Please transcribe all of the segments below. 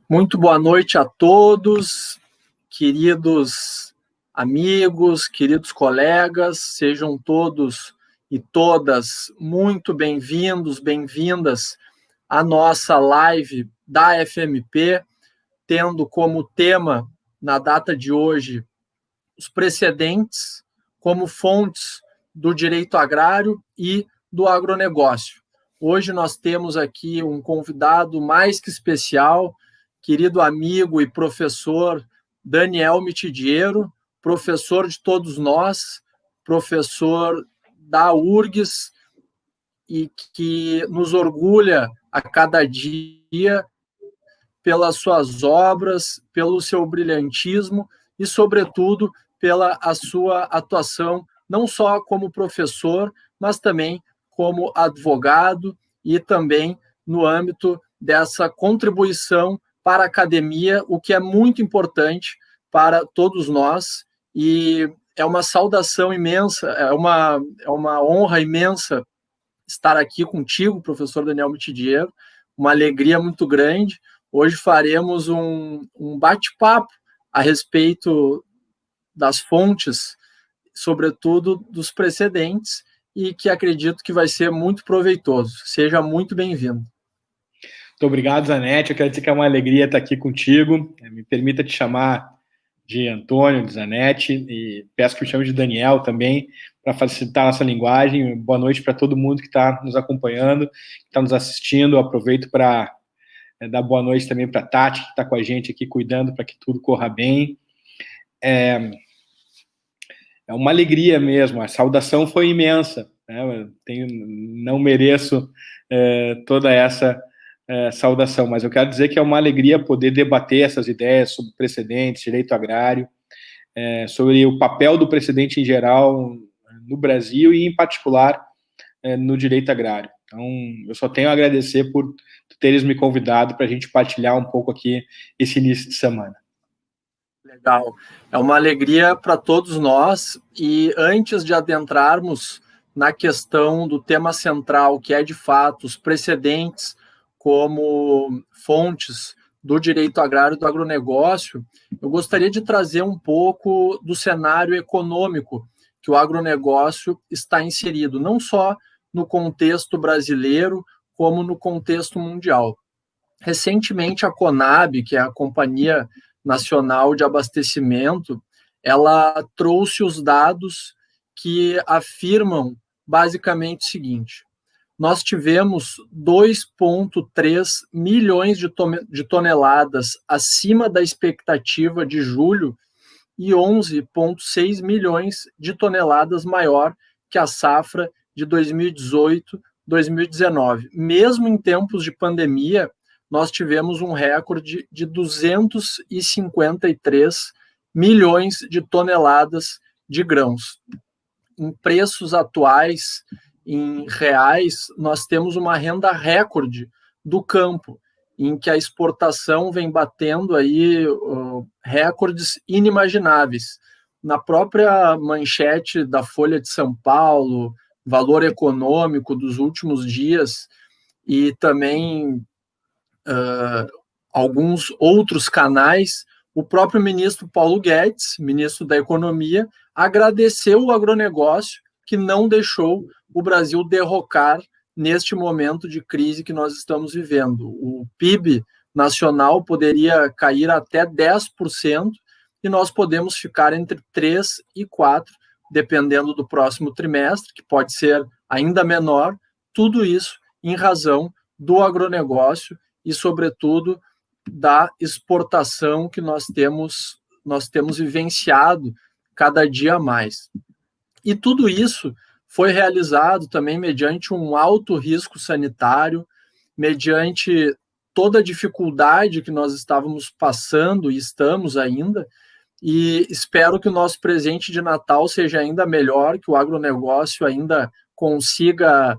Muito boa noite a todos, queridos amigos, queridos colegas, sejam todos e todas muito bem-vindos, bem-vindas à nossa live da FMP, tendo como tema, na data de hoje, os precedentes como fontes do direito agrário e do agronegócio. Hoje nós temos aqui um convidado mais que especial, querido amigo e professor Daniel Mitidiero, professor de todos nós, professor da URGS, e que nos orgulha a cada dia pelas suas obras, pelo seu brilhantismo e, sobretudo, pela a sua atuação, não só como professor, mas também como advogado e também no âmbito dessa contribuição para a academia, o que é muito importante para todos nós, e é uma saudação imensa, é uma honra imensa estar aqui contigo, professor Daniel Mitidiero, uma alegria muito grande. Hoje faremos um bate-papo a respeito das fontes, sobretudo dos precedentes, e que acredito que vai ser muito proveitoso. Seja muito bem-vindo. Muito obrigado, Zanetti. Eu quero dizer que é uma alegria estar aqui contigo. Me permita te chamar de Antônio, de Zanetti, e peço que me chame de Daniel também, para facilitar a nossa linguagem. Boa noite para todo mundo que está nos acompanhando, que está nos assistindo. Eu aproveito para dar boa noite também para a Tati, que está com a gente aqui, cuidando para que tudo corra bem. É uma alegria mesmo, a saudação foi imensa, né? Não mereço toda essa saudação, mas eu quero dizer que é uma alegria poder debater essas ideias sobre precedentes, direito agrário, sobre o papel do precedente em geral no Brasil e, em particular, no direito agrário. Então, eu só tenho a agradecer por teres me convidado para a gente partilhar um pouco aqui esse início de semana. Legal. É uma alegria para todos nós, e antes de adentrarmos na questão do tema central, que é, de fato, os precedentes como fontes do direito agrário e do agronegócio, eu gostaria de trazer um pouco do cenário econômico que o agronegócio está inserido, não só no contexto brasileiro, como no contexto mundial. Recentemente, a Conab, que é a Companhia Nacional de Abastecimento, ela trouxe os dados que afirmam basicamente o seguinte: nós tivemos 2,3 milhões de toneladas acima da expectativa de julho e 11,6 milhões de toneladas maior que a safra de 2018-2019. Mesmo em tempos de pandemia, nós tivemos um recorde de 253 milhões de toneladas de grãos. Em preços atuais, em reais, nós temos uma renda recorde do campo, em que a exportação vem batendo aí recordes inimagináveis. Na própria manchete da Folha de São Paulo, valor econômico dos últimos dias, e também alguns outros canais, o próprio ministro Paulo Guedes, ministro da Economia, agradeceu o agronegócio que não deixou o Brasil derrocar neste momento de crise que nós estamos vivendo. O PIB nacional poderia cair até 10% e nós podemos ficar entre 3% e 4%, dependendo do próximo trimestre, que pode ser ainda menor, tudo isso em razão do agronegócio e, sobretudo, da exportação que nós temos vivenciado cada dia mais. E tudo isso foi realizado também mediante um alto risco sanitário, mediante toda a dificuldade que nós estávamos passando e estamos ainda, e espero que o nosso presente de Natal seja ainda melhor, que o agronegócio ainda consiga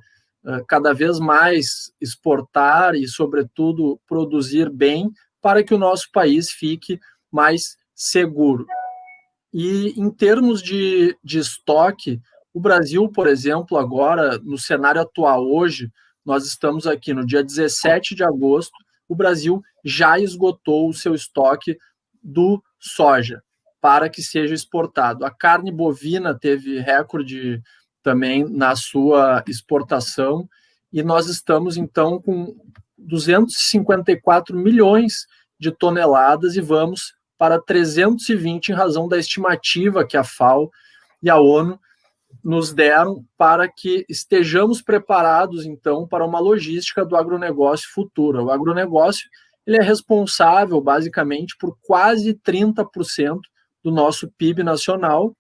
cada vez mais exportar e, sobretudo, produzir bem, para que o nosso país fique mais seguro. E em termos de estoque, o Brasil, por exemplo, agora, no cenário atual hoje, nós estamos aqui no dia 17 de agosto, o Brasil já esgotou o seu estoque do soja para que seja exportado. A carne bovina teve recorde também na sua exportação, e nós estamos, então, com 254 milhões de toneladas e vamos para 320 em razão da estimativa que a FAO e a ONU nos deram para que estejamos preparados, então, para uma logística do agronegócio futura. O agronegócio ele é responsável, basicamente, por quase 30% do nosso PIB nacional,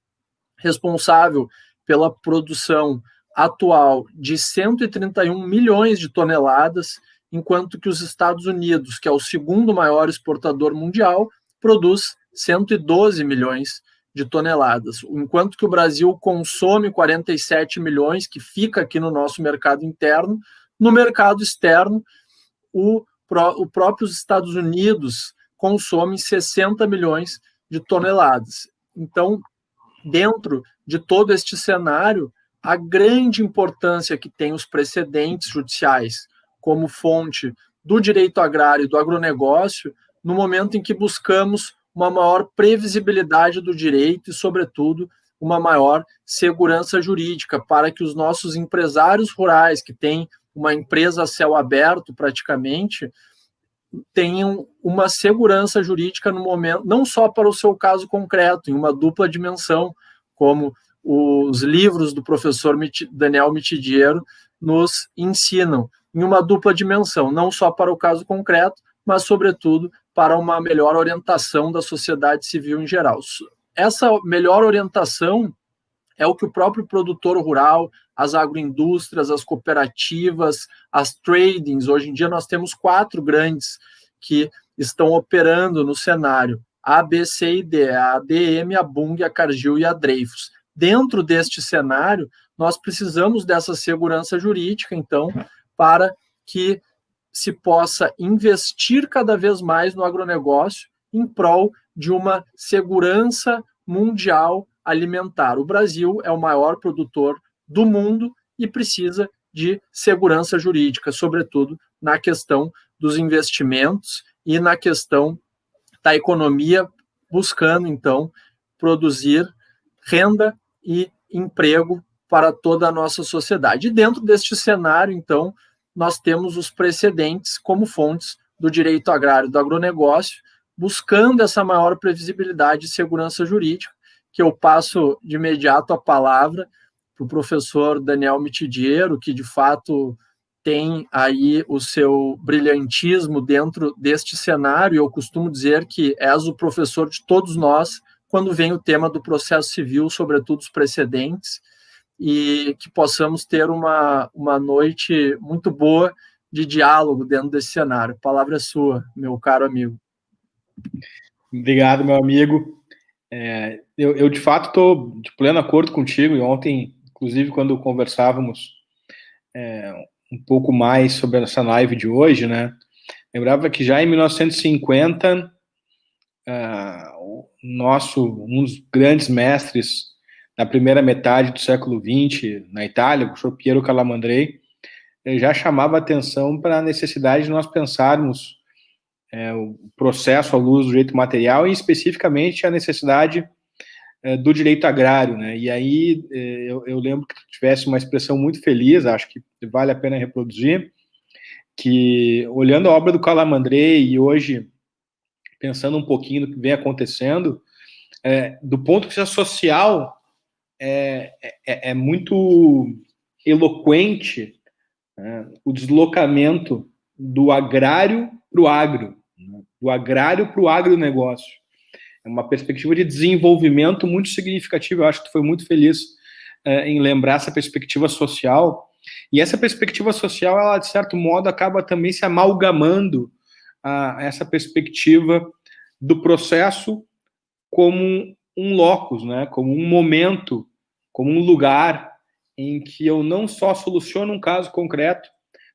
responsável pela produção atual de 131 milhões de toneladas, enquanto que os Estados Unidos, que é o segundo maior exportador mundial, produz 112 milhões de toneladas, enquanto que o Brasil consome 47 milhões, que fica aqui no nosso mercado interno. No mercado externo, o próprio Estados Unidos consome 60 milhões de toneladas. Então, dentro de todo este cenário, a grande importância que tem os precedentes judiciais como fonte do direito agrário e do agronegócio, no momento em que buscamos uma maior previsibilidade do direito e, sobretudo, uma maior segurança jurídica para que os nossos empresários rurais, que têm uma empresa a céu aberto praticamente, tenham uma segurança jurídica no momento, não só para o seu caso concreto, em uma dupla dimensão, como os livros do professor Daniel Mitidiero nos ensinam, em uma dupla dimensão, não só para o caso concreto, mas, sobretudo, para uma melhor orientação da sociedade civil em geral. Essa melhor orientação é o que o próprio produtor rural, as agroindústrias, as cooperativas, as tradings, hoje em dia nós temos 4 grandes que estão operando no cenário, a B, C e D, a ADM, a Bunge, a Cargill e a Dreyfus. Dentro deste cenário, nós precisamos dessa segurança jurídica, então, para que se possa investir cada vez mais no agronegócio em prol de uma segurança mundial alimentar. O Brasil é o maior produtor do mundo e precisa de segurança jurídica, sobretudo na questão dos investimentos e na questão da economia, buscando, então, produzir renda e emprego para toda a nossa sociedade. E dentro deste cenário, então, nós temos os precedentes como fontes do direito agrário, do agronegócio, buscando essa maior previsibilidade e segurança jurídica, que eu passo de imediato a palavra para o professor Daniel Mitidiero, que de fato tem aí o seu brilhantismo dentro deste cenário. Eu costumo dizer que és o professor de todos nós quando vem o tema do processo civil, sobretudo os precedentes, e que possamos ter uma noite muito boa de diálogo dentro desse cenário. A palavra é sua, meu caro amigo. Obrigado, meu amigo. Eu de fato, estou de pleno acordo contigo, e ontem, inclusive, quando conversávamos um pouco mais sobre essa live de hoje, né, lembrava que já em 1950, um dos grandes mestres na primeira metade do século XX, na Itália, o professor Piero Calamandrei, já chamava atenção para a necessidade de nós pensarmos o processo à luz do direito material e, especificamente, a necessidade do direito agrário, né? E aí eu lembro que tu tivesse uma expressão muito feliz, acho que vale a pena reproduzir, que, olhando a obra do Calamandrei e hoje pensando um pouquinho no que vem acontecendo, do ponto de vista social, é muito eloquente, né, o deslocamento do agrário para o agro, né, do agrário para o agronegócio. É uma perspectiva de desenvolvimento muito significativa. Eu acho que tu foi muito feliz em lembrar essa perspectiva social. E essa perspectiva social, ela, de certo modo, acaba também se amalgamando a essa perspectiva do processo como um locus, né, como um momento, como um lugar em que eu não só soluciono um caso concreto,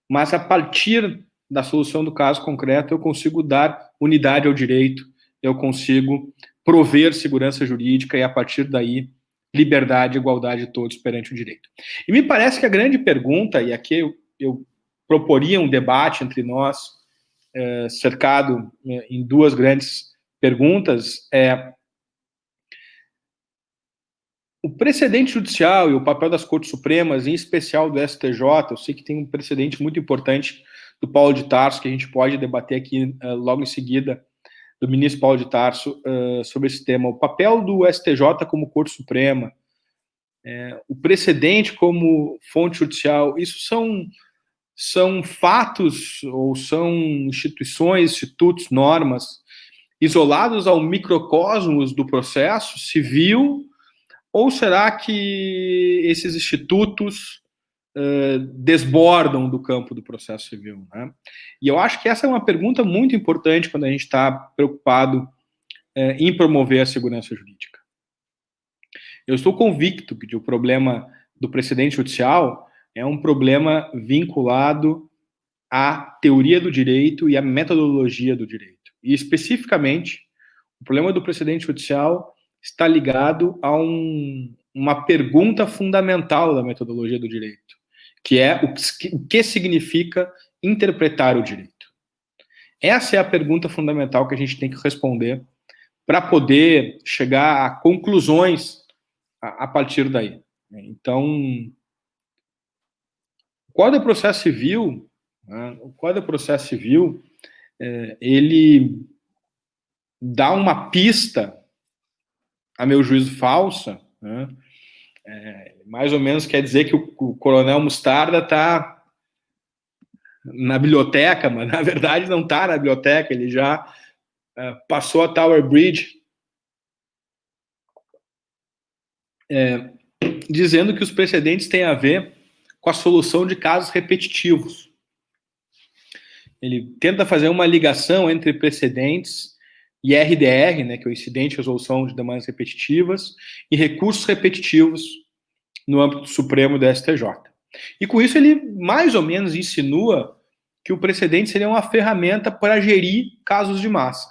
mas a partir da solução do caso concreto eu consigo dar unidade ao direito, eu consigo prover segurança jurídica e, a partir daí, liberdade e igualdade de todos perante o direito. E me parece que a grande pergunta, e aqui eu proporia um debate entre nós, cercado em duas grandes perguntas, o precedente judicial e o papel das Cortes Supremas, em especial do STJ. Eu sei que tem um precedente muito importante do Paulo de Tarso, que a gente pode debater aqui logo em seguida, do ministro Paulo de Tarso, sobre esse tema. O papel do STJ como Corte Suprema, o precedente como fonte judicial, isso são fatos ou são instituições, institutos, normas isolados ao microcosmos do processo civil, ou será que esses institutos desbordam do campo do processo civil, né? E eu acho que essa é uma pergunta muito importante quando a gente está preocupado em promover a segurança jurídica. Eu estou convicto que o problema do precedente judicial é um problema vinculado à teoria do direito e à metodologia do direito. E, especificamente, o problema do precedente judicial está ligado a uma pergunta fundamental da metodologia do direito, que é o que significa interpretar o direito. Essa é a pergunta fundamental que a gente tem que responder para poder chegar a conclusões a partir daí. Então, o Código de Processo Civil, né, ele dá uma pista, a meu juízo, falsa, né? Mais ou menos quer dizer que o Coronel Mostarda está na biblioteca, mas na verdade não está na biblioteca, ele já passou a Tower Bridge, dizendo que os precedentes têm a ver com a solução de casos repetitivos. Ele tenta fazer uma ligação entre precedentes e RDR, né, que é o incidente de resolução de demandas repetitivas, e recursos repetitivos no âmbito supremo do STJ. E com isso ele mais ou menos insinua que o precedente seria uma ferramenta para gerir casos de massa.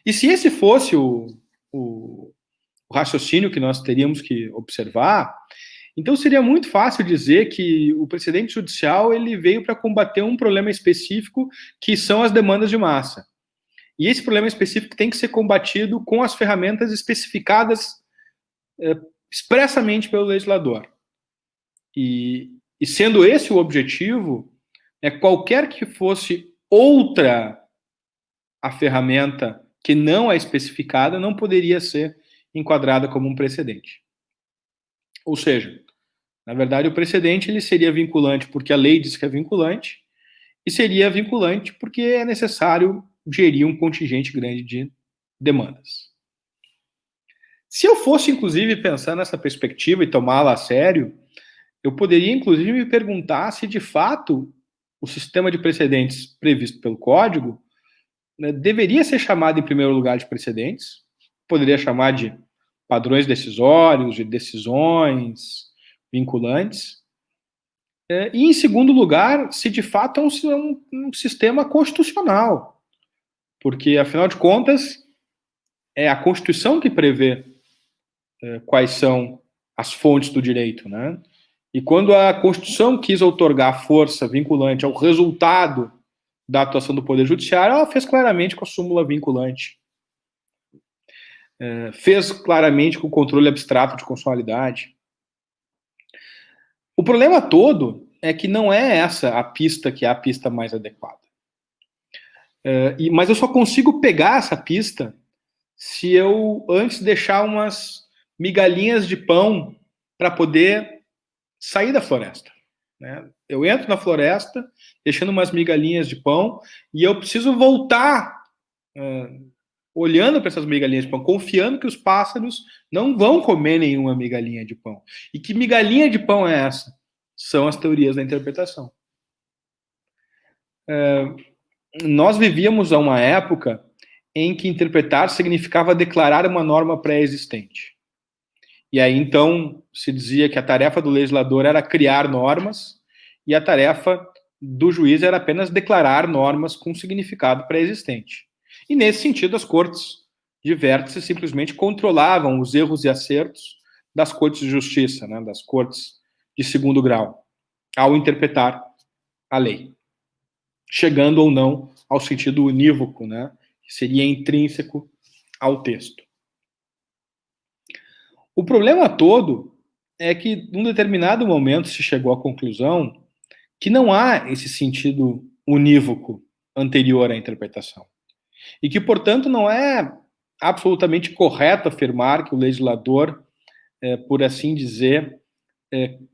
E se esse fosse o raciocínio que nós teríamos que observar, então seria muito fácil dizer que o precedente judicial ele veio para combater um problema específico, que são as demandas de massa. E esse problema específico tem que ser combatido com as ferramentas especificadas expressamente pelo legislador. E sendo esse o objetivo, qualquer que fosse outra a ferramenta que não é especificada não poderia ser enquadrada como um precedente. Ou seja, na verdade, o precedente ele seria vinculante porque a lei diz que é vinculante, e seria vinculante porque é necessário gerir um contingente grande de demandas. Se eu fosse, inclusive, pensar nessa perspectiva e tomá-la a sério, eu poderia, inclusive, me perguntar se, de fato, o sistema de precedentes previsto pelo Código, né, deveria ser chamado, em primeiro lugar, de precedentes, poderia chamar de padrões decisórios, de decisões vinculantes, e, em segundo lugar, se de fato é um sistema constitucional, porque, afinal de contas, é a Constituição que prevê quais são as fontes do direito, né? E quando a Constituição quis outorgar força vinculante ao resultado da atuação do Poder Judiciário, ela fez claramente com a súmula vinculante. Fez claramente com o controle abstrato de constitucionalidade. O problema todo é que não é essa a pista que é a pista mais adequada. Mas eu só consigo pegar essa pista se eu antes deixar umas migalhinhas de pão para poder sair da floresta, né? Eu entro na floresta deixando umas migalhinhas de pão e eu preciso voltar olhando para essas migalhinhas de pão, confiando que os pássaros não vão comer nenhuma migalhinha de pão. E que migalhinha de pão é essa? São as teorias da interpretação. Nós vivíamos a uma época em que interpretar significava declarar uma norma pré-existente. E aí, então, se dizia que a tarefa do legislador era criar normas e a tarefa do juiz era apenas declarar normas com significado pré-existente. E, nesse sentido, as cortes de vértice simplesmente controlavam os erros e acertos das cortes de justiça, né, das cortes de segundo grau, ao interpretar a lei, chegando ou não ao sentido unívoco, né, que seria intrínseco ao texto. O problema todo é que, num determinado momento, se chegou à conclusão que não há esse sentido unívoco anterior à interpretação. E que, portanto, não é absolutamente correto afirmar que o legislador, por assim dizer,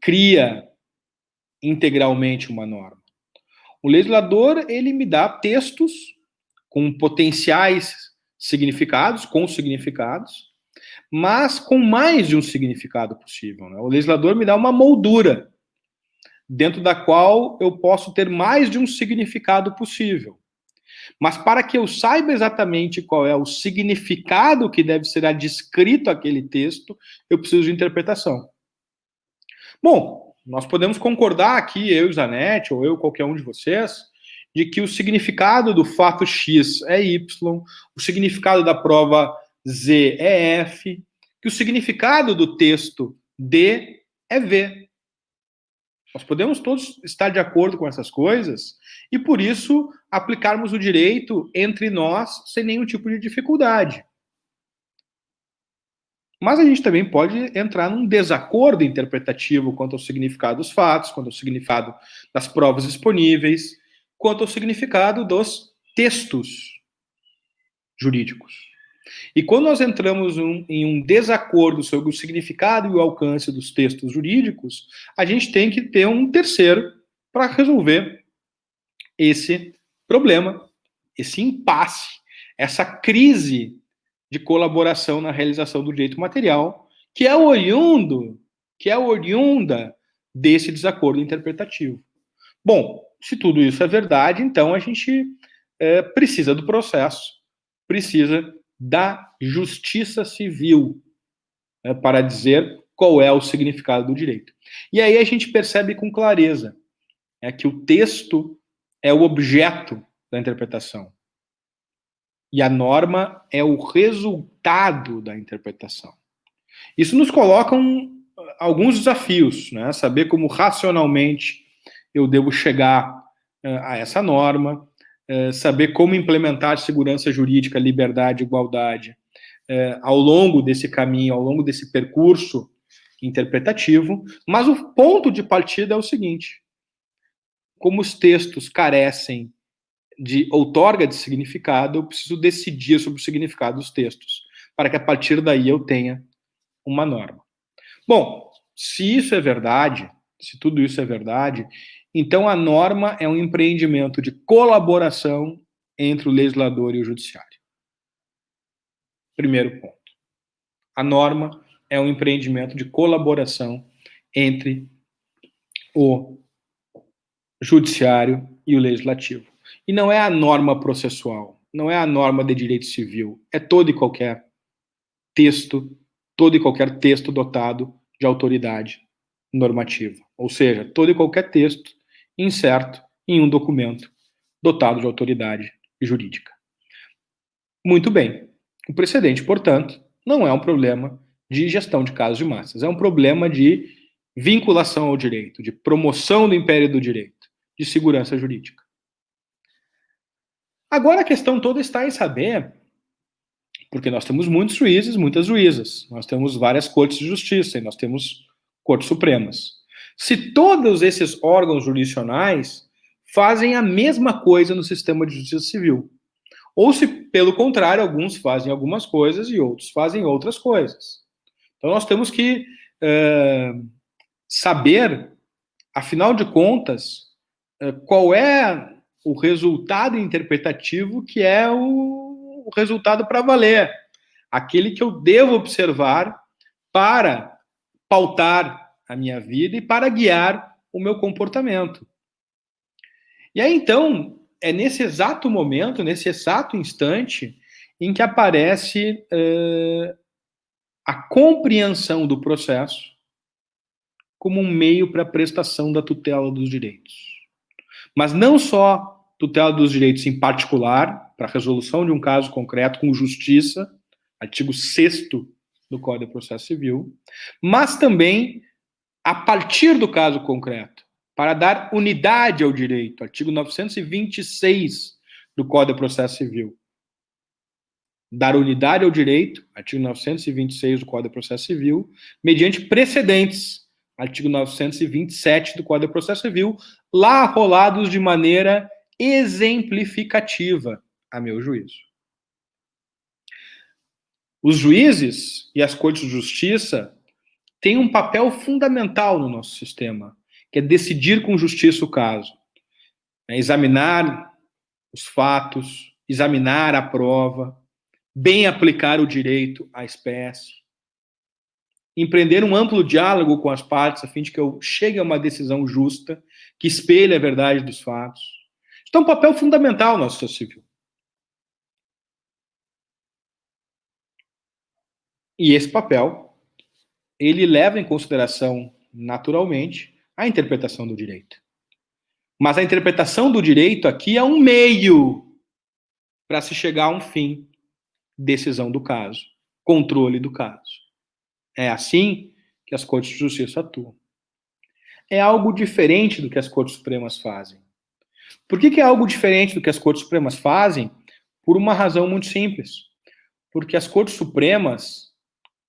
cria integralmente uma norma. O legislador, ele me dá textos com potenciais significados, com significados, mas com mais de um significado possível, né? O legislador me dá uma moldura dentro da qual eu posso ter mais de um significado possível. Mas para que eu saiba exatamente qual é o significado que deve ser adscrito àquele texto, eu preciso de interpretação. Bom, nós podemos concordar aqui, eu e Zanetti, ou eu, qualquer um de vocês, de que o significado do fato X é Y, o significado da prova Z é F, que o significado do texto D é V. Nós podemos todos estar de acordo com essas coisas e, por isso, aplicarmos o direito entre nós sem nenhum tipo de dificuldade. Mas a gente também pode entrar num desacordo interpretativo quanto ao significado dos fatos, quanto ao significado das provas disponíveis, quanto ao significado dos textos jurídicos. E quando nós entramos em um desacordo sobre o significado e o alcance dos textos jurídicos, a gente tem que ter um terceiro para resolver esse problema, esse impasse, essa crise de colaboração na realização do direito material, que é oriunda desse desacordo interpretativo. Bom, se tudo isso é verdade, então a gente precisa do processo, precisa da justiça civil, para dizer qual é o significado do direito. E aí a gente percebe com clareza que o texto é o objeto da interpretação. E a norma é o resultado da interpretação. Isso nos coloca alguns desafios, né? Saber como racionalmente eu devo chegar a essa norma, saber como implementar segurança jurídica, liberdade e igualdade ao longo desse caminho, ao longo desse percurso interpretativo. Mas o ponto de partida é o seguinte: como os textos carecem de outorga de significado, eu preciso decidir sobre o significado dos textos, para que a partir daí eu tenha uma norma. Bom, se isso é verdade, se tudo isso é verdade, então a norma é um empreendimento de colaboração entre o legislador e o judiciário. Primeiro ponto. A norma é um empreendimento de colaboração entre o judiciário e o legislativo. E não é a norma processual, não é a norma de direito civil, é todo e qualquer texto dotado de autoridade normativa. Ou seja, todo e qualquer texto inserto em um documento dotado de autoridade jurídica. Muito bem. O precedente, portanto, não é um problema de gestão de casos de massas, é um problema de vinculação ao direito, de promoção do império do direito, de segurança jurídica. Agora a questão toda está em saber, porque nós temos muitos juízes, muitas juízas, nós temos várias cortes de justiça e nós temos cortes supremas. Se todos esses órgãos jurisdicionais fazem a mesma coisa no sistema de justiça civil, ou se, pelo contrário, alguns fazem algumas coisas e outros fazem outras coisas. Então nós temos que saber, afinal de contas, qual é o resultado interpretativo que é o resultado para valer, aquele que eu devo observar para pautar a minha vida e para guiar o meu comportamento. E aí, então, é nesse exato momento, nesse exato instante, em que aparece a compreensão do processo como um meio para a prestação da tutela dos direitos. Mas não só tutela dos direitos em particular, para a resolução de um caso concreto com justiça, artigo 6º do Código de Processo Civil, mas também a partir do caso concreto, para dar unidade ao direito, artigo 926 do Código de Processo Civil. Dar unidade ao direito, artigo 926 do Código de Processo Civil, mediante precedentes, artigo 927 do Código de Processo Civil, lá rolados de maneira exemplificativa, a meu juízo. Os juízes e as cortes de justiça têm um papel fundamental no nosso sistema, que é decidir com justiça o caso, examinar os fatos, examinar a prova, bem aplicar o direito à espécie, empreender um amplo diálogo com as partes a fim de que eu chegue a uma decisão justa que espelhe a verdade dos fatos. Isso é um papel fundamental no nosso sistema civil. E esse papel, ele leva em consideração, naturalmente, a interpretação do direito. Mas a interpretação do direito aqui é um meio para se chegar a um fim. Decisão do caso, controle do caso. É assim que as Cortes de Justiça atuam. É algo diferente do que as Cortes Supremas fazem. Por que é algo diferente do que as Cortes Supremas fazem? Por uma razão muito simples. Porque as Cortes Supremas,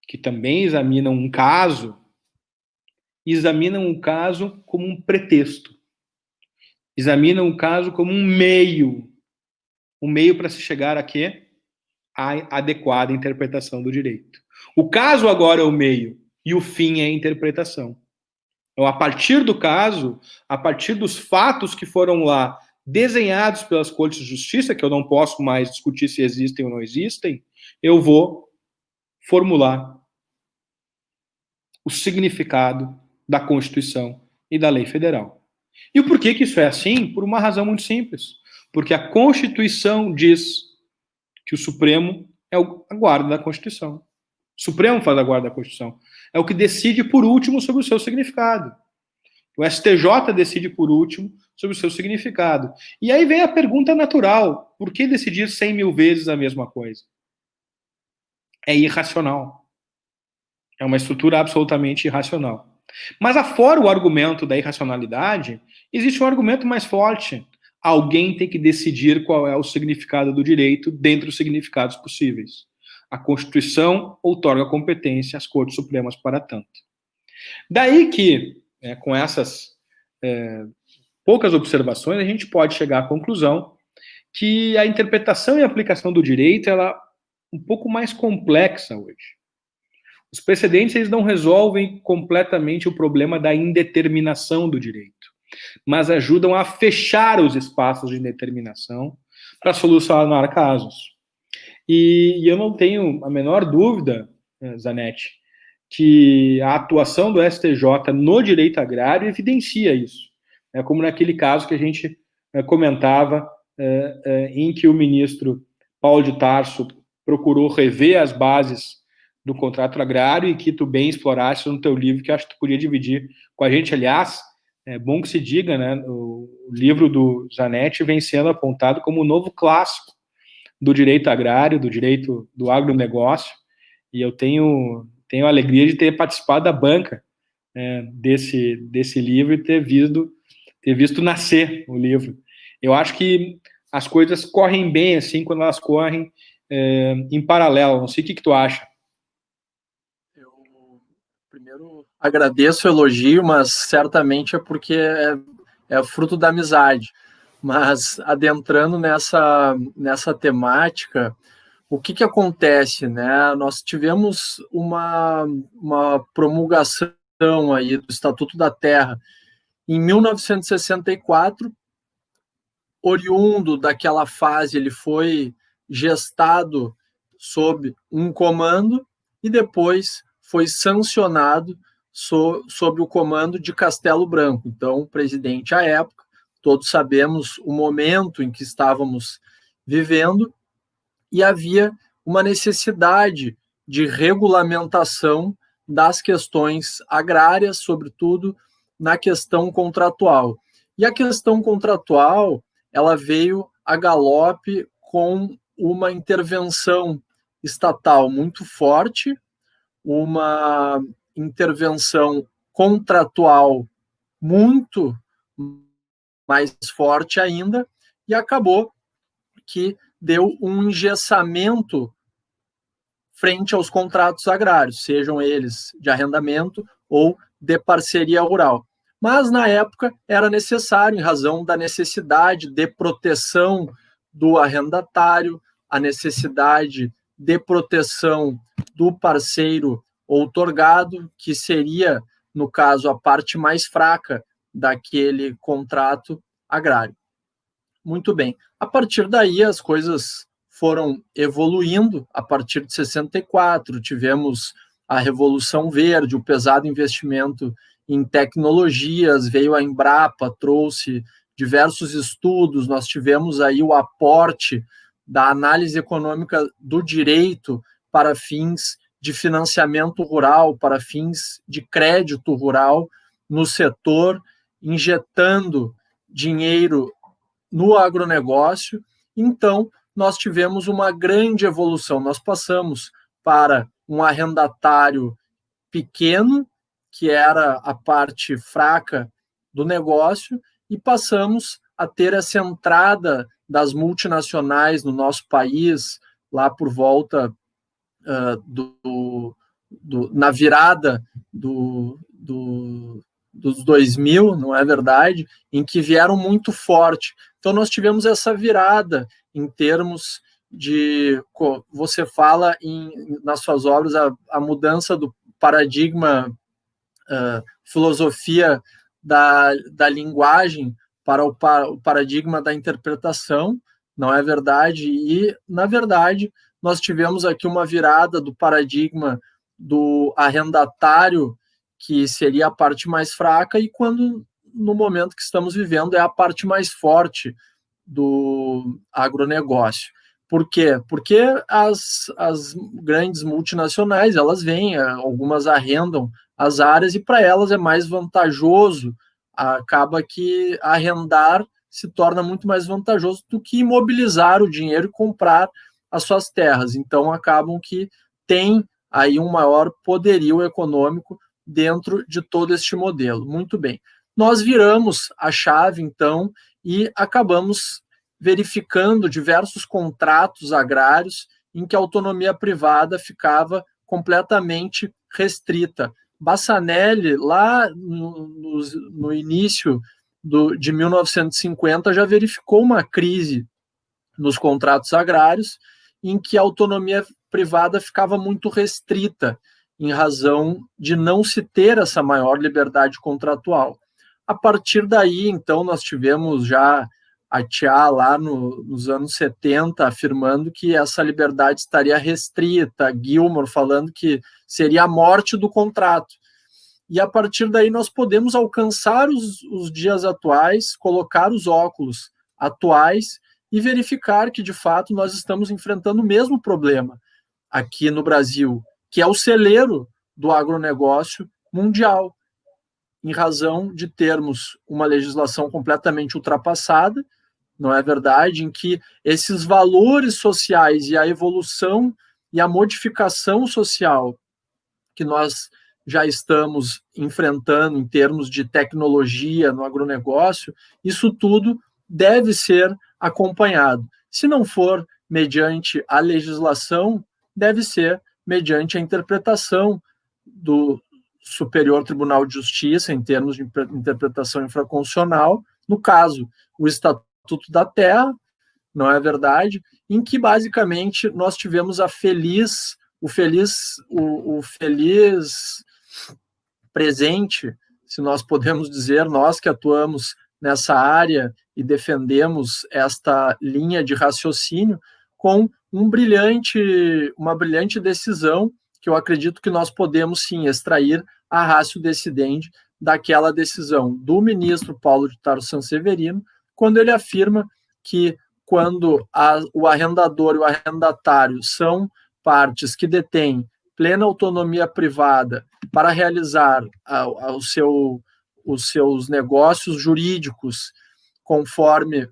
que também examinam um caso como um pretexto. Examinam o caso como um meio para se chegar a quê? A adequada interpretação do direito. O caso agora é o meio e o fim é a interpretação. Então, a partir do caso, a partir dos fatos que foram lá desenhados pelas Cortes de Justiça, que eu não posso mais discutir se existem ou não existem, eu vou formular o significado da Constituição e da lei federal. E o porquê que isso é assim? Por uma razão muito simples. Porque a Constituição diz que o Supremo é a guarda da Constituição. O Supremo faz a guarda da Constituição. É o que decide por último sobre o seu significado. O STJ decide por último sobre o seu significado. E aí vem a pergunta natural: por que decidir 100.000 vezes a mesma coisa? É irracional. É uma estrutura absolutamente irracional. Mas afora o argumento da irracionalidade, existe um argumento mais forte. Alguém tem que decidir qual é o significado do direito dentre os significados possíveis. A Constituição outorga competência às Cortes Supremas para tanto. Daí que, com essas poucas observações, a gente pode chegar à conclusão que a interpretação e aplicação do direito ela é um pouco mais complexa hoje. Os precedentes eles não resolvem completamente o problema da indeterminação do direito, mas ajudam a fechar os espaços de indeterminação para solucionar casos. E eu não tenho a menor dúvida, Zanetti, que a atuação do STJ no direito agrário evidencia isso. É como naquele caso que a gente comentava, em que o ministro Paulo de Tarso procurou rever as bases do contrato agrário e que tu bem exploraste no teu livro, que acho que tu podia dividir com a gente. Aliás, é bom que se diga, né, o livro do Zanetti vem sendo apontado como o novo clássico do direito agrário, do direito do agronegócio, e eu tenho a alegria de ter participado da banca desse livro e ter visto nascer o livro. Eu acho que as coisas correm bem assim quando elas correm em paralelo. Não sei o que tu acha. Eu primeiro agradeço o elogio, mas certamente é porque é fruto da amizade. Mas adentrando nessa temática, o que acontece, né? Nós tivemos uma promulgação aí do Estatuto da Terra em 1964, oriundo daquela fase, ele foi gestado sob um comando e depois foi sancionado sob o comando de Castelo Branco. Então, o presidente à época, todos sabemos o momento em que estávamos vivendo, e havia uma necessidade de regulamentação das questões agrárias, sobretudo na questão contratual. E a questão contratual, ela veio a galope com uma intervenção estatal muito forte, uma intervenção contratual muito mais forte ainda, e acabou que deu um engessamento frente aos contratos agrários, sejam eles de arrendamento ou de parceria rural. Mas, na época, era necessário, em razão da necessidade de proteção do arrendatário, a necessidade de proteção do parceiro outorgado, que seria, no caso, a parte mais fraca daquele contrato agrário. Muito bem. A partir daí, as coisas foram evoluindo. A partir de 64, tivemos a Revolução Verde, o pesado investimento em tecnologias, veio a Embrapa, trouxe diversos estudos, nós tivemos aí o aporte da análise econômica do direito para fins de financiamento rural, para fins de crédito rural no setor, injetando dinheiro no agronegócio. Então, nós tivemos uma grande evolução. Nós passamos para um arrendatário pequeno, que era a parte fraca do negócio, e passamos a ter essa entrada das multinacionais no nosso país, lá por volta na virada dos 2000, não é verdade? Em que vieram muito forte. Então, nós tivemos essa virada em termos de... Você fala nas suas obras a mudança do paradigma, filosofia da linguagem para o paradigma da interpretação, não é verdade? E, na verdade, nós tivemos aqui uma virada do paradigma do arrendatário, que seria a parte mais fraca, e quando, no momento que estamos vivendo, é a parte mais forte do agronegócio. Por quê? Porque as grandes multinacionais, elas vêm, algumas arrendam as áreas, e para elas é mais vantajoso, acaba que arrendar se torna muito mais vantajoso do que imobilizar o dinheiro e comprar as suas terras. Então, acabam que tem aí um maior poderio econômico dentro de todo este modelo. Muito bem. Nós viramos a chave, então, e acabamos verificando diversos contratos agrários em que a autonomia privada ficava completamente restrita. Bassanelli, lá no início de 1950, já verificou uma crise nos contratos agrários em que a autonomia privada ficava muito restrita, em razão de não se ter essa maior liberdade contratual. A partir daí, então, nós tivemos já a Tia lá nos anos 70 afirmando que essa liberdade estaria restrita, Gilmore falando que seria a morte do contrato. E a partir daí nós podemos alcançar os dias atuais, colocar os óculos atuais e verificar que, de fato, nós estamos enfrentando o mesmo problema aqui no Brasil, que é o celeiro do agronegócio mundial, em razão de termos uma legislação completamente ultrapassada, não é verdade? Em que esses valores sociais e a evolução e a modificação social que nós já estamos enfrentando em termos de tecnologia no agronegócio, isso tudo deve ser acompanhado. Se não for mediante a legislação, deve ser mediante a interpretação do Superior Tribunal de Justiça, em termos de interpretação infraconstitucional, no caso, o Estatuto da Terra, não é verdade? Em que, basicamente, nós tivemos o feliz presente, se nós podemos dizer, nós que atuamos nessa área e defendemos esta linha de raciocínio, com uma brilhante decisão, que eu acredito que nós podemos, sim, extrair a ratio decidendi daquela decisão do ministro Paulo de Tarso Sanseverino, quando ele afirma que quando o arrendador e o arrendatário são partes que detêm plena autonomia privada para realizar os seus negócios jurídicos conforme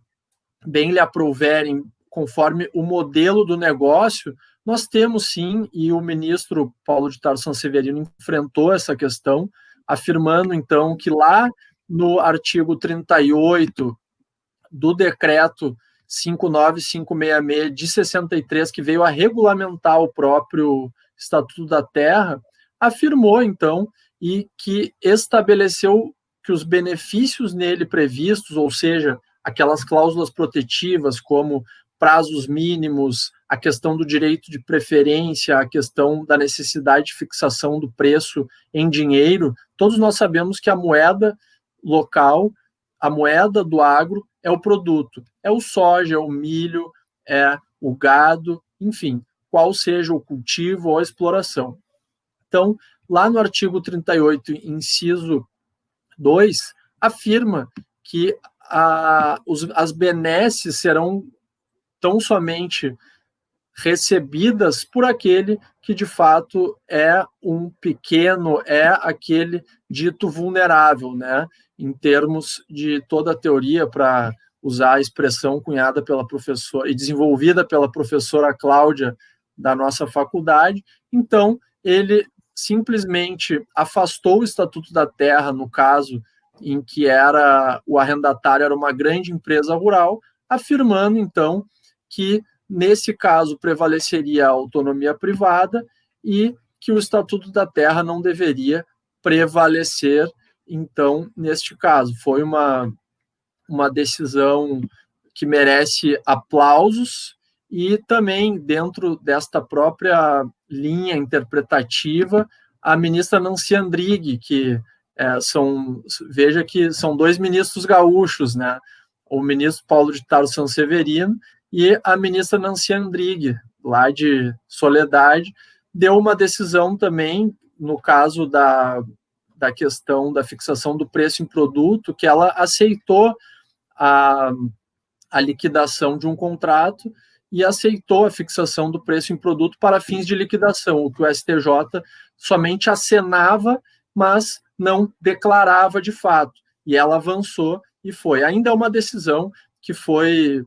bem lhe aprouverem, conforme o modelo do negócio, nós temos sim, e o ministro Paulo de Tarso Sanseverino enfrentou essa questão, afirmando então que lá no artigo 38 do decreto 59566 de 63, que veio a regulamentar o próprio Estatuto da Terra, afirmou, então, e que estabeleceu que os benefícios nele previstos, ou seja, aquelas cláusulas protetivas como prazos mínimos, a questão do direito de preferência, a questão da necessidade de fixação do preço em dinheiro, todos nós sabemos que a moeda local, a moeda do agro é o produto, é o soja, é o milho, é o gado, enfim, qual seja o cultivo ou a exploração. Então, lá no artigo 38, inciso 2, afirma que as benesses serão tão somente recebidas por aquele que de fato é um pequeno, é aquele dito vulnerável, né? Em termos de toda a teoria, para usar a expressão cunhada pela professora e desenvolvida pela professora Cláudia da nossa faculdade. Então, ele simplesmente afastou o Estatuto da Terra, no caso em que o arrendatário era uma grande empresa rural, afirmando, então, que, nesse caso, prevaleceria a autonomia privada e que o Estatuto da Terra não deveria prevalecer, então, neste caso. Foi uma decisão que merece aplausos e também, dentro desta própria linha interpretativa, a ministra Nancy Andrighi, que veja que são dois ministros gaúchos, né? O ministro Paulo de Tarso Sanseverino e a ministra Nancy Andrighi, lá de Soledade, deu uma decisão também, no caso da questão da fixação do preço em produto, que ela aceitou a liquidação de um contrato e aceitou a fixação do preço em produto para fins de liquidação, o que o STJ somente acenava, mas não declarava de fato. E ela avançou e foi. Ainda é uma decisão que foi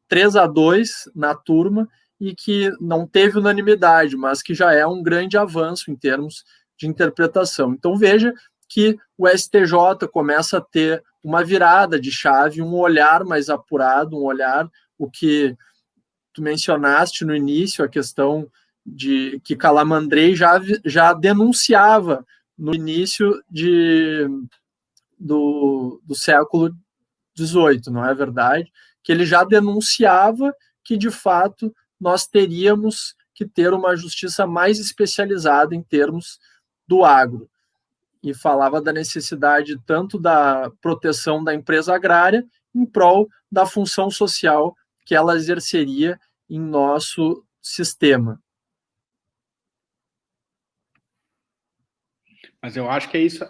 3-2 na turma e que não teve unanimidade, mas que já é um grande avanço em termos de interpretação. Então, veja que o STJ começa a ter uma virada de chave, um olhar mais apurado, um olhar, o que tu mencionaste no início, a questão de que Calamandrei já denunciava no início do século XVIII, não é verdade? Que ele já denunciava que, de fato, nós teríamos que ter uma justiça mais especializada em termos do agro. E falava da necessidade tanto da proteção da empresa agrária em prol da função social que ela exerceria em nosso sistema. Mas eu acho que é isso.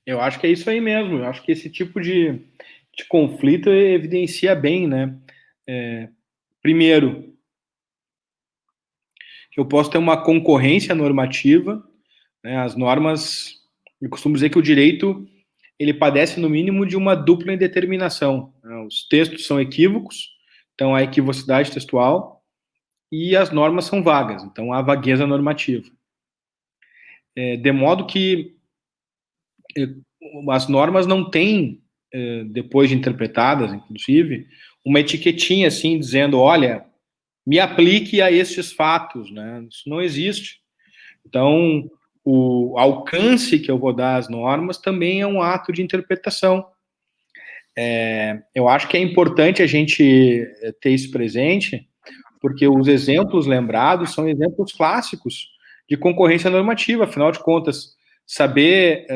Eu acho que é isso aí mesmo. Eu acho que esse tipo de conflito evidencia bem, né? Primeiro, que eu posso ter uma concorrência normativa, né? As normas, eu costumo dizer que o direito ele padece no mínimo de uma dupla indeterminação, né? Os textos são equívocos, então há equivocidade textual, e as normas são vagas, então há vagueza normativa. De modo que as normas não têm, depois de interpretadas, inclusive, uma etiquetinha assim, dizendo, olha, me aplique a estes fatos, né? Isso não existe. Então, o alcance que eu vou dar às normas também é um ato de interpretação. Eu acho que é importante a gente ter isso presente, porque os exemplos lembrados são exemplos clássicos de concorrência normativa. Afinal de contas, saber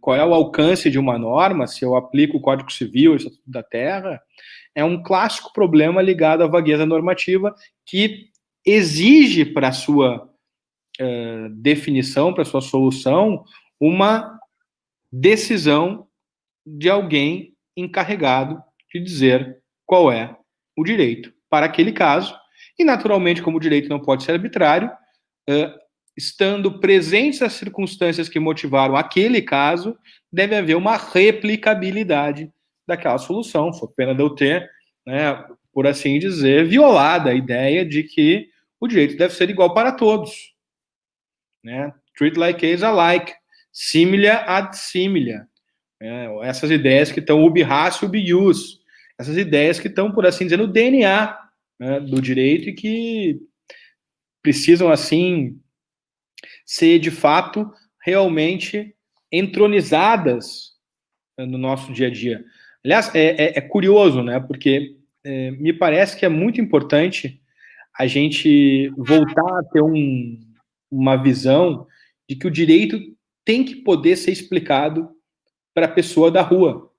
qual é o alcance de uma norma, se eu aplico o Código Civil, o Estatuto da Terra, é um clássico problema ligado à vagueza normativa que exige para a sua definição, para a sua solução, uma decisão de alguém encarregado de dizer qual é o direito para aquele caso. E, naturalmente, como o direito não pode ser arbitrário, estando presentes as circunstâncias que motivaram aquele caso, deve haver uma replicabilidade daquela solução, sob pena de eu ter, né, por assim dizer, violada a ideia de que o direito deve ser igual para todos. Né? Treat like case alike, similia ad similia. Essas ideias que estão ubi ratio, ubi ius, essas ideias que estão, por assim dizer, no DNA, né, do direito e que precisam, assim, ser, de fato, realmente entronizadas no nosso dia a dia. Aliás, é curioso, né? Porque me parece que é muito importante a gente voltar a ter uma visão de que o direito tem que poder ser explicado para a pessoa da rua.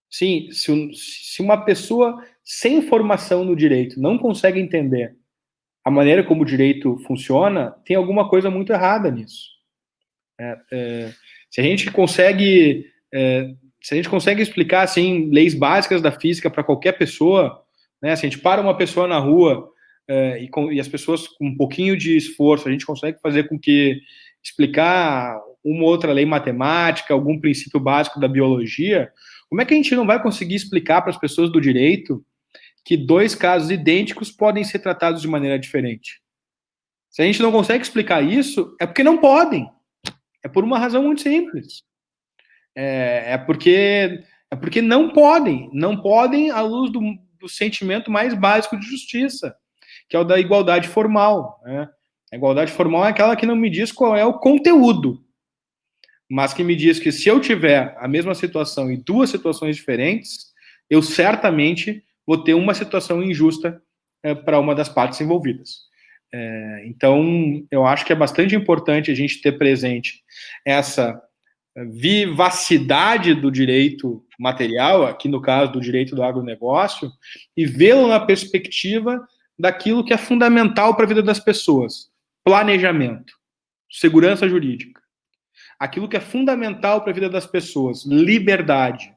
Sim, se uma pessoa sem formação no direito não consegue entender a maneira como o direito funciona, tem alguma coisa muito errada nisso. Se a gente consegue explicar assim leis básicas da física para qualquer pessoa, né, se a gente para uma pessoa na rua e as pessoas com um pouquinho de esforço, a gente consegue fazer com que explicar uma ou outra lei matemática, algum princípio básico da biologia, como é que a gente não vai conseguir explicar para as pessoas do direito que dois casos idênticos podem ser tratados de maneira diferente? Se a gente não consegue explicar isso, é porque não podem. É por uma razão muito simples. É porque não podem à luz do sentimento mais básico de justiça, que é o da igualdade formal. Né? A igualdade formal é aquela que não me diz qual é o conteúdo, mas que me diz que se eu tiver a mesma situação e duas situações diferentes, eu certamente vou ter uma situação injusta para uma das partes envolvidas. Então, eu acho que é bastante importante a gente ter presente essa vivacidade do direito material, aqui no caso do direito do agronegócio, e vê-lo na perspectiva daquilo que é fundamental para a vida das pessoas: planejamento, segurança jurídica. Aquilo que é fundamental para a vida das pessoas: liberdade.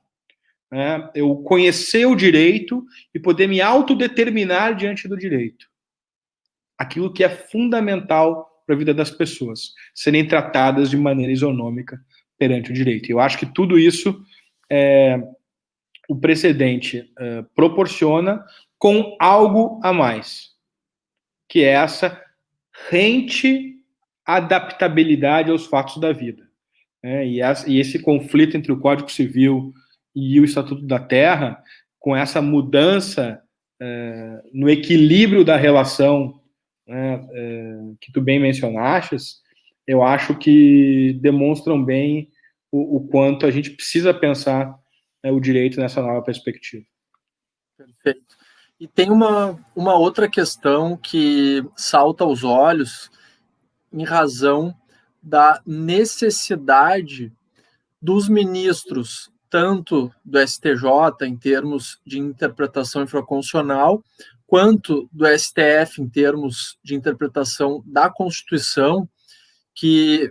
Né? Eu conhecer o direito e poder me autodeterminar diante do direito. Aquilo que é fundamental para a vida das pessoas, serem tratadas de maneira isonômica perante o direito. Eu acho que tudo isso o precedente proporciona, com algo a mais, que é essa rente adaptabilidade aos fatos da vida. E esse conflito entre o Código Civil e o Estatuto da Terra, com essa mudança no equilíbrio da relação, que tu bem mencionaste, eu acho que demonstram bem o quanto a gente precisa pensar o direito nessa nova perspectiva. Perfeito. E tem uma outra questão que salta aos olhos em razão da necessidade dos ministros, tanto do STJ, em termos de interpretação infraconstitucional, quanto do STF, em termos de interpretação da Constituição, que,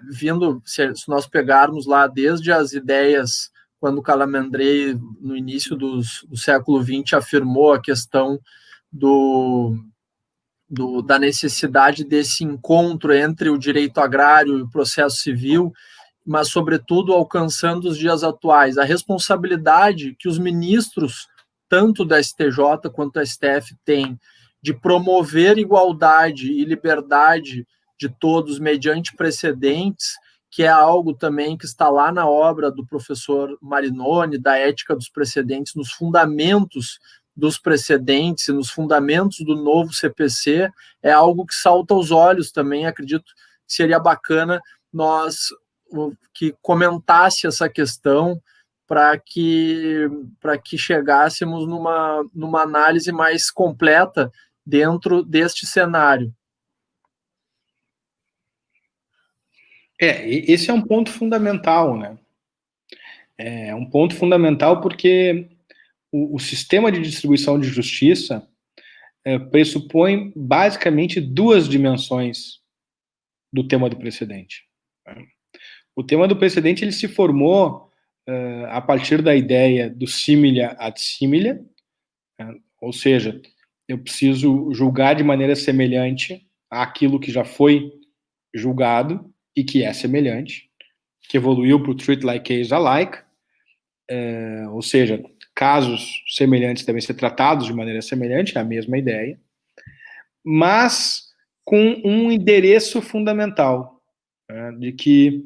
se nós pegarmos lá desde as ideias, quando Calamandrei, no início do século XX, afirmou a questão da necessidade desse encontro entre o direito agrário e o processo civil, mas, sobretudo, alcançando os dias atuais. A responsabilidade que os ministros, tanto da STJ quanto da STF, têm de promover igualdade e liberdade de todos mediante precedentes, que é algo também que está lá na obra do professor Marinoni, da Ética dos Precedentes, nos fundamentos dos precedentes e nos fundamentos do novo CPC, é algo que salta aos olhos também. Acredito que seria bacana nós que comentasse essa questão para que chegássemos numa análise mais completa dentro deste cenário. Esse é um ponto fundamental, né? É um ponto fundamental porque o sistema de distribuição de justiça pressupõe basicamente duas dimensões do tema do precedente. O tema do precedente ele se formou a partir da ideia do similia ad similia, ou seja, eu preciso julgar de maneira semelhante àquilo que já foi julgado e que é semelhante, que evoluiu para o treat like case alike, ou seja, casos semelhantes devem ser tratados de maneira semelhante, é a mesma ideia, mas com um endereço fundamental, de que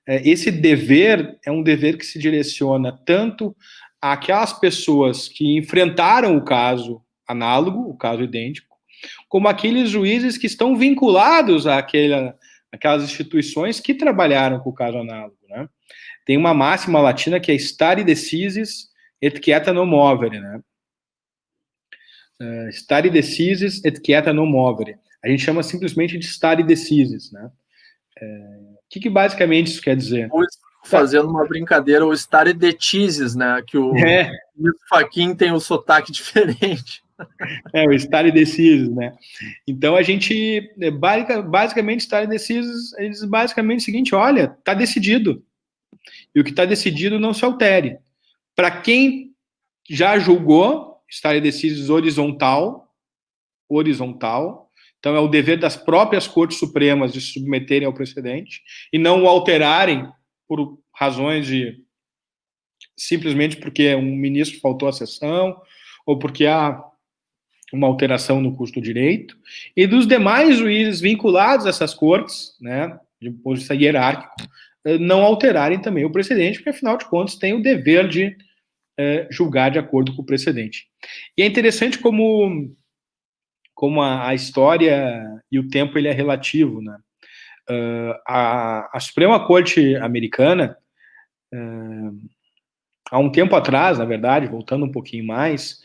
esse dever é um dever que se direciona tanto àquelas pessoas que enfrentaram o caso análogo, o caso idêntico, como aqueles juízes que estão vinculados àquelas instituições que trabalharam com o caso análogo, né? Tem uma máxima latina que é stare decisis et quieta non movere, né? Stare decisis et quieta non movere. A gente chama simplesmente de stare decisis, né? O que basicamente isso quer dizer? Fazendo uma brincadeira, o stare decisis, né? Que o Fachin tem um sotaque diferente. O stare decisis, né? Então a gente, basicamente, stare decisis, ele diz basicamente o seguinte: olha, está decidido. E o que está decidido não se altere. Para quem já julgou, stare decisis horizontal. Então é o dever das próprias cortes supremas de se submeterem ao precedente e não o alterarem por razões de simplesmente porque um ministro faltou à sessão ou porque há uma alteração no curso do direito, e dos demais juízes vinculados a essas cortes, né, de ponto de vista hierárquico, não alterarem também o precedente, porque afinal de contas tem o dever de julgar de acordo com o precedente. E é interessante como a história e o tempo ele é relativo, né? A Suprema Corte Americana, há um tempo atrás, na verdade, voltando um pouquinho mais,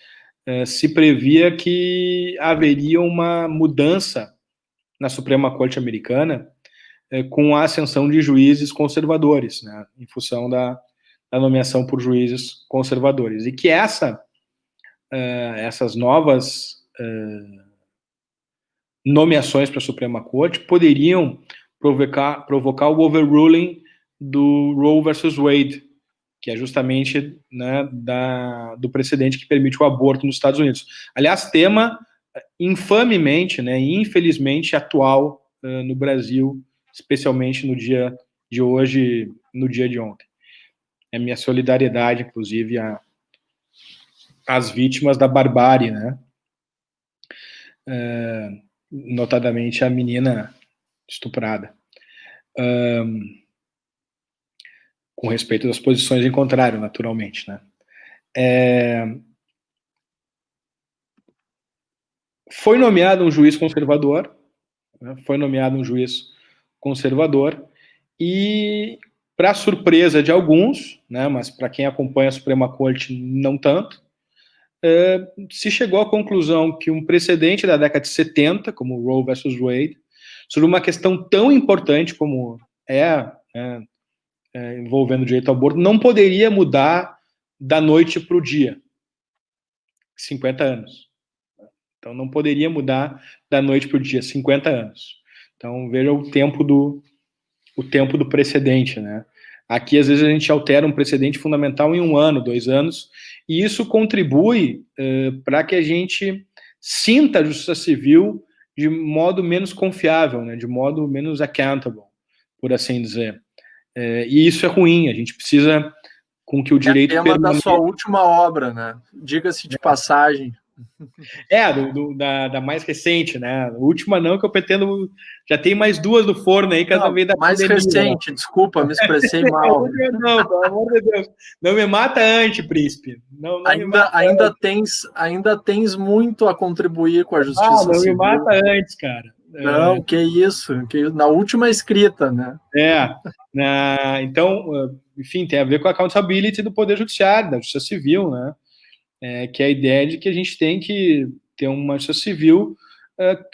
se previa que haveria uma mudança na Suprema Corte Americana com a ascensão de juízes conservadores, né, em função da nomeação por juízes conservadores. E que essas novas nomeações para a Suprema Corte poderiam provocar o overruling do Roe versus Wade, que é justamente, né, do precedente que permite o aborto nos Estados Unidos. Aliás, tema infamemente, né, infelizmente atual no Brasil, especialmente no dia de hoje, no dia de ontem. É minha solidariedade, inclusive, às vítimas da barbárie, né? Notadamente a menina estuprada. Com respeito das posições em contrário, naturalmente, né? Foi nomeado um juiz conservador, né? E, para surpresa de alguns, né, mas para quem acompanha a Suprema Corte não tanto, se chegou à conclusão que um precedente da década de 70, como o Roe versus Wade, sobre uma questão tão importante como envolvendo o direito ao aborto, não poderia mudar da noite para o dia. 50 anos. Então, não poderia mudar da noite para o dia, 50 anos. Então, veja o tempo do precedente, né? Aqui, às vezes, a gente altera um precedente fundamental em 1 ano, 2 anos, e isso contribui para que a gente sinta a justiça civil de modo menos confiável, né? De modo menos accountable, por assim dizer. E isso é ruim, a gente precisa com que o direito tema da sua última obra, né? Diga-se de passagem. Da mais recente, né? A última não, que eu pretendo... Já tem mais 2 no forno aí, cada vez da mais pandemia, recente, né? Desculpa, me expressei mal. Não, pelo amor de Deus. Não me mata antes, príncipe. Não ainda tens muito a contribuir com a justiça não civil. Me mata antes, cara. Não, que isso. Na última escrita, né? Então, enfim, tem a ver com a accountability do Poder Judiciário, da Justiça Civil, né? Que é a ideia de que a gente tem que ter uma justiça civil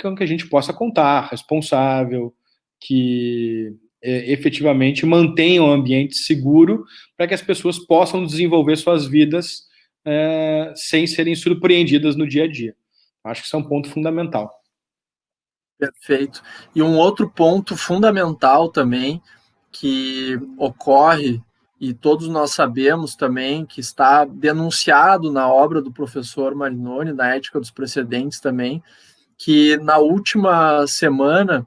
com que a gente possa contar, responsável, que efetivamente mantenha um ambiente seguro para que as pessoas possam desenvolver suas vidas sem serem surpreendidas no dia a dia. Acho que isso é um ponto fundamental. Perfeito. E um outro ponto fundamental também que ocorre, e todos nós sabemos também, que está denunciado na obra do professor Marinoni, na Ética dos Precedentes também, que na última semana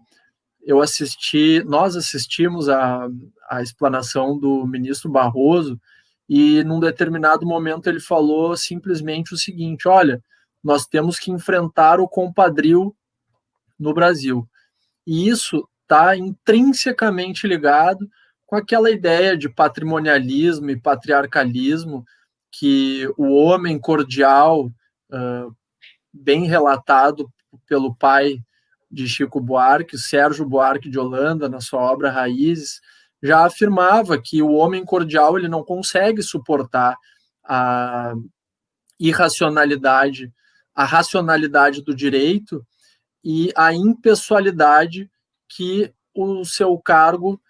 nós assistimos a explanação do ministro Barroso, e num determinado momento ele falou simplesmente o seguinte: olha, nós temos que enfrentar o compadrio no Brasil. E isso está intrinsecamente ligado com aquela ideia de patrimonialismo e patriarcalismo que o homem cordial, bem relatado pelo pai de Chico Buarque, Sérgio Buarque de Holanda, na sua obra Raízes, já afirmava que o homem cordial ele não consegue suportar a irracionalidade, a racionalidade do direito e a impessoalidade que o seu cargo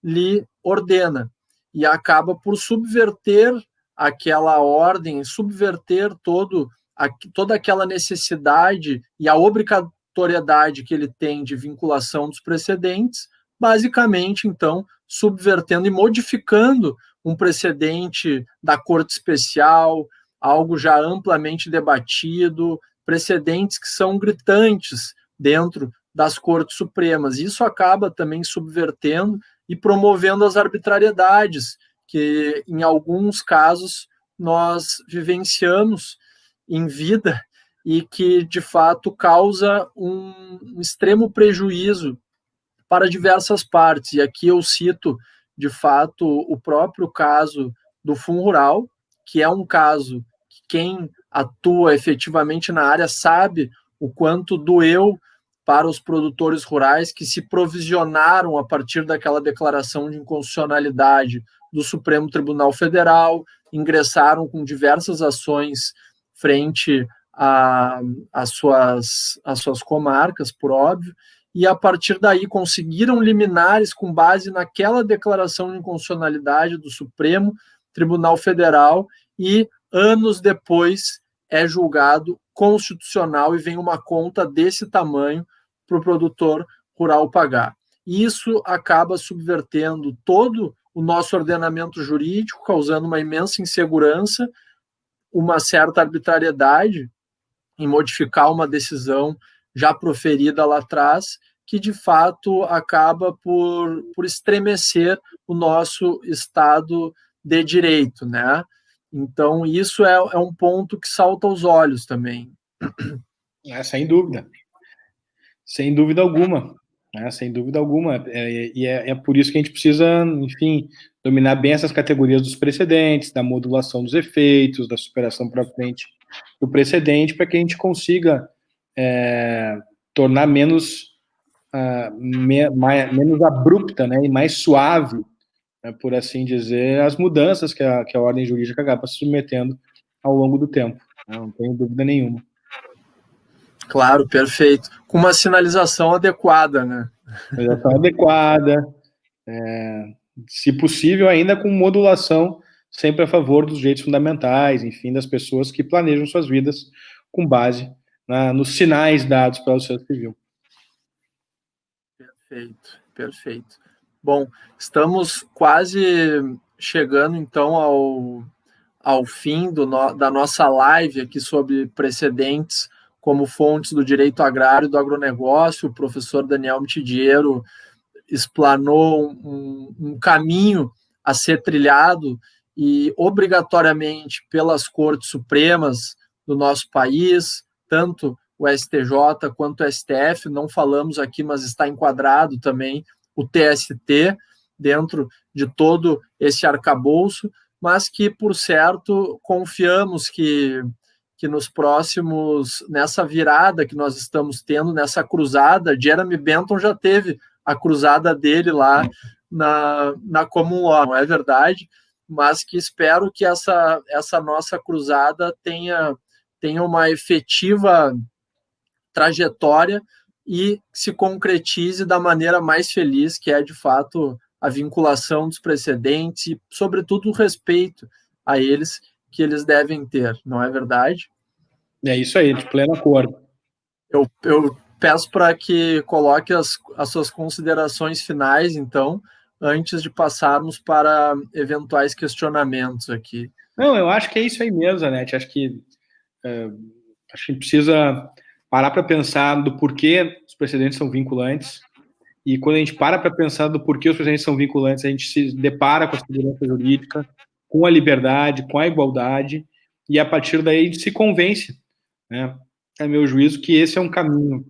lhe ordena, e acaba por subverter aquela ordem, subverter toda aquela necessidade e a obrigatoriedade que ele tem de vinculação dos precedentes, basicamente, então, subvertendo e modificando um precedente da Corte Especial, algo já amplamente debatido, precedentes que são gritantes dentro das Cortes Supremas. Isso acaba também subvertendo e promovendo as arbitrariedades que, em alguns casos, nós vivenciamos em vida e que, de fato, causa um extremo prejuízo para diversas partes. E aqui eu cito, de fato, o próprio caso do Fundo Rural, que é um caso que quem atua efetivamente na área sabe o quanto doeu para os produtores rurais que se provisionaram a partir daquela declaração de inconstitucionalidade do Supremo Tribunal Federal, ingressaram com diversas ações frente às suas comarcas, por óbvio, e a partir daí conseguiram liminares com base naquela declaração de inconstitucionalidade do Supremo Tribunal Federal e, anos depois, é julgado constitucional e vem uma conta desse tamanho para o produtor rural pagar. Isso acaba subvertendo todo o nosso ordenamento jurídico, causando uma imensa insegurança, uma certa arbitrariedade em modificar uma decisão já proferida lá atrás, que de fato acaba por estremecer o nosso Estado de Direito, né? Então, isso é um ponto que salta aos olhos também. Sem dúvida. Sem dúvida alguma. Sem dúvida alguma. E é por isso que a gente precisa, enfim, dominar bem essas categorias dos precedentes, da modulação dos efeitos, da superação para frente do precedente, para que a gente consiga tornar menos abrupta, né, e mais suave, por assim dizer, as mudanças que a ordem jurídica acaba se submetendo ao longo do tempo. Não tenho dúvida nenhuma. Claro, perfeito. Com uma sinalização adequada, né? Sinalização adequada, se possível ainda com modulação sempre a favor dos direitos fundamentais, enfim, das pessoas que planejam suas vidas com base nos sinais dados pela sociedade civil. Perfeito, perfeito. Bom, estamos quase chegando, então, ao fim da nossa live aqui sobre precedentes como fontes do direito agrário e do agronegócio. O professor Daniel Mitidiero explanou um caminho a ser trilhado e obrigatoriamente pelas Cortes Supremas do nosso país, tanto o STJ quanto o STF, não falamos aqui, mas está enquadrado também o TST dentro de todo esse arcabouço, mas que, por certo, confiamos que nos próximos, nessa virada que nós estamos tendo, nessa cruzada, Jeremy Bentham já teve a cruzada dele lá na Common Law, não é verdade? Mas que espero que essa nossa cruzada tenha uma efetiva trajetória e se concretize da maneira mais feliz, que é, de fato, a vinculação dos precedentes e, sobretudo, o respeito a eles que eles devem ter, não é verdade? É isso aí, de pleno acordo. Eu peço para que coloque as suas considerações finais, então, antes de passarmos para eventuais questionamentos aqui. Não, eu acho que é isso aí mesmo, Anete. Acho que a gente precisa parar para pensar do porquê os precedentes são vinculantes. E quando a gente para pensar do porquê os precedentes são vinculantes, a gente se depara com a segurança jurídica, com a liberdade, com a igualdade, e a partir daí a gente se convence, né? É meu juízo que esse é um caminho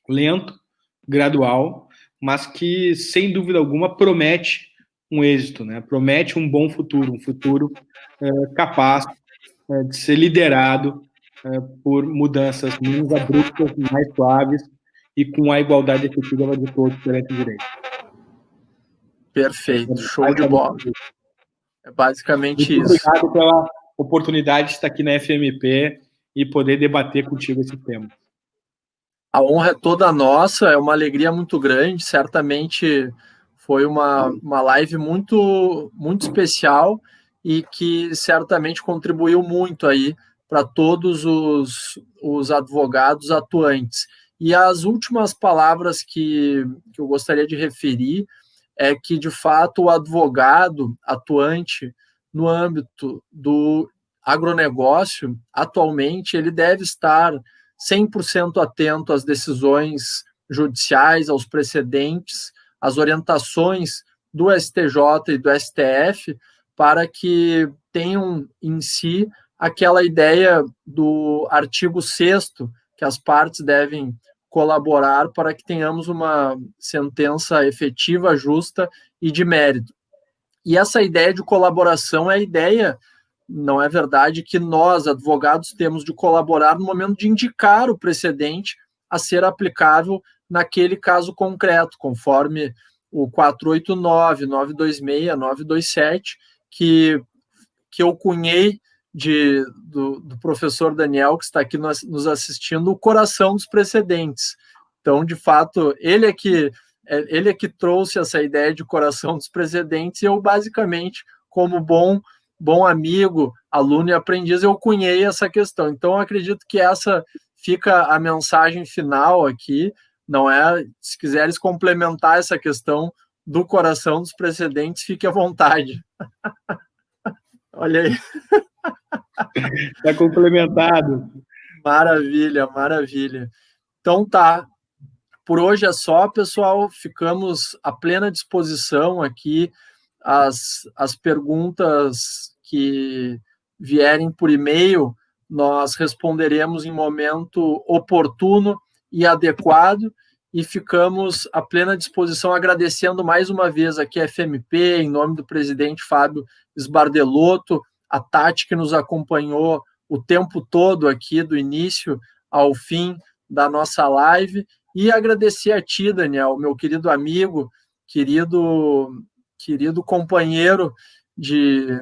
lento, gradual, mas que, sem dúvida alguma, promete um êxito, né? Promete um bom futuro, um futuro capaz de ser liderado por mudanças menos abruptas, mais suaves e com a igualdade efetiva de todos perante o direito. Perfeito, show de bola. É basicamente muito isso. Obrigado pela oportunidade de estar aqui na FMP e poder debater contigo esse tema. A honra é toda nossa, é uma alegria muito grande, certamente foi uma live muito, muito especial e que certamente contribuiu muito aí para todos os advogados atuantes. E as últimas palavras que eu gostaria de referir é que, de fato, o advogado atuante no âmbito do agronegócio, atualmente, ele deve estar 100% atento às decisões judiciais, aos precedentes, às orientações do STJ e do STF, para que tenham em si aquela ideia do artigo 6º, que as partes devem colaborar para que tenhamos uma sentença efetiva, justa e de mérito. E essa ideia de colaboração é a ideia, não é verdade, que nós, advogados, temos de colaborar no momento de indicar o precedente a ser aplicável naquele caso concreto, conforme o 489, 926, 927, que eu cunhei do professor Daniel, que está aqui nos assistindo, o coração dos precedentes. Então, de fato, ele é que trouxe essa ideia de coração dos precedentes e eu, basicamente, como bom amigo, aluno e aprendiz, eu cunhei essa questão. Então, eu acredito que essa fica a mensagem final aqui, não é? Se quiseres complementar essa questão do coração dos precedentes, fique à vontade. Olha aí. Está complementado. Maravilha, maravilha. Então tá. Por hoje é só, pessoal. Ficamos à plena disposição aqui. As perguntas que vierem por e-mail, nós responderemos em momento oportuno e adequado. E ficamos à plena disposição, agradecendo mais uma vez aqui a FMP, em nome do presidente Fábio Sbardelotto, a Tati, que nos acompanhou o tempo todo aqui, do início ao fim da nossa live, e agradecer a ti, Daniel, meu querido amigo, querido companheiro de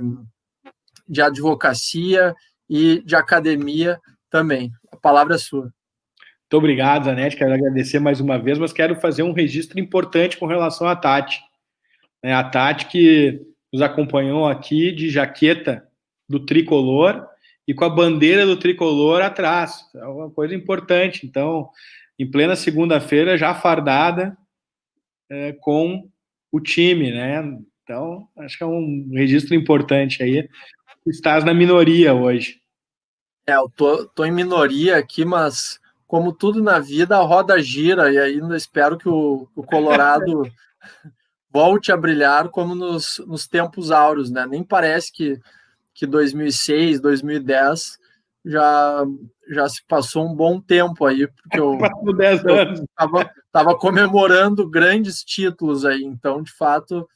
advocacia e de academia também. A palavra é sua. Muito obrigado, Zanetti, quero agradecer mais uma vez, mas quero fazer um registro importante com relação à Tati. A Tati que nos acompanhou aqui de jaqueta do tricolor e com a bandeira do tricolor atrás. É uma coisa importante. Então, em plena segunda-feira, já fardada com o time, né? Então, acho que é um registro importante aí. Estás na minoria hoje. Eu tô em minoria aqui, mas como tudo na vida, a roda gira e ainda espero que o Colorado volte a brilhar como nos tempos áureos, né? Nem parece que 2006, 2010 já se passou um bom tempo aí, porque eu estava comemorando grandes títulos aí, então, de fato,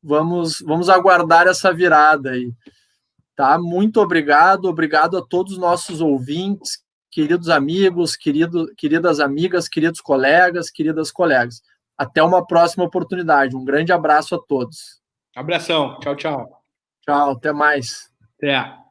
vamos aguardar essa virada aí. Tá? Muito obrigado a todos os nossos ouvintes, queridos amigos, queridas amigas, queridos colegas, queridas colegas. Até uma próxima oportunidade. Um grande abraço a todos. Abração. Tchau, tchau. Tchau, até mais. Até.